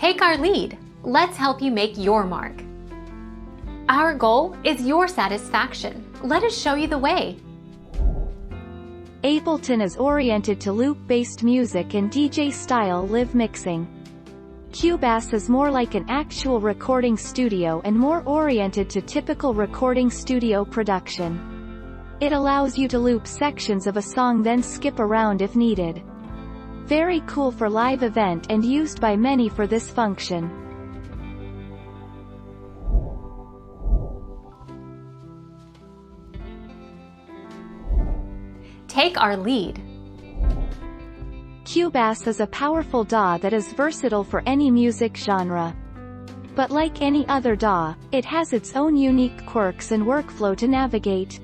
Take our lead. Let's help you make your mark. Our goal is your satisfaction. Let us show you the way. Ableton is oriented to loop-based music and DJ-style live mixing. Cubase is more like an actual recording studio and more oriented to typical recording studio production. It allows you to loop sections of a song then skip around if needed. Very cool for live event and used by many for this function. Take our lead. Cubase is a powerful DAW that is versatile for any music genre. But like any other DAW, it has its own unique quirks and workflow to navigate.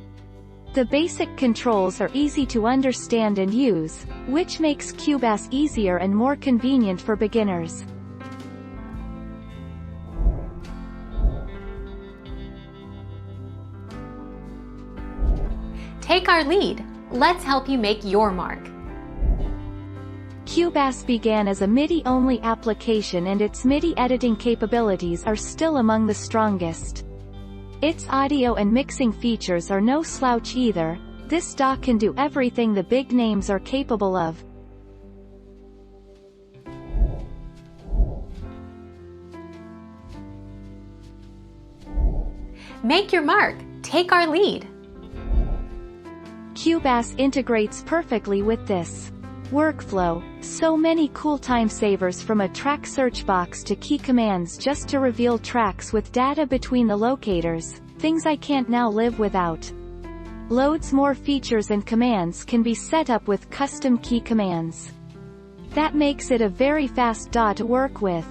The basic controls are easy to understand and use, which makes Cubase easier and more convenient for beginners. Take our lead. Let's help you make your mark. Cubase began as a MIDI-only application and its MIDI editing capabilities are still among the strongest. Its audio and mixing features are no slouch either. This DAW can do everything the big names are capable of. Make your mark. Take our lead. Cubase integrates perfectly with this workflow. So many cool time savers, from a track search box to key commands just to reveal tracks with data between the locators, things I can't now live without. Loads more features and commands can be set up with custom key commands. That makes it a very fast DAW to work with.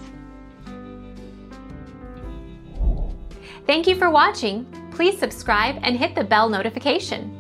Thank you for watching. Please subscribe and hit the bell notification.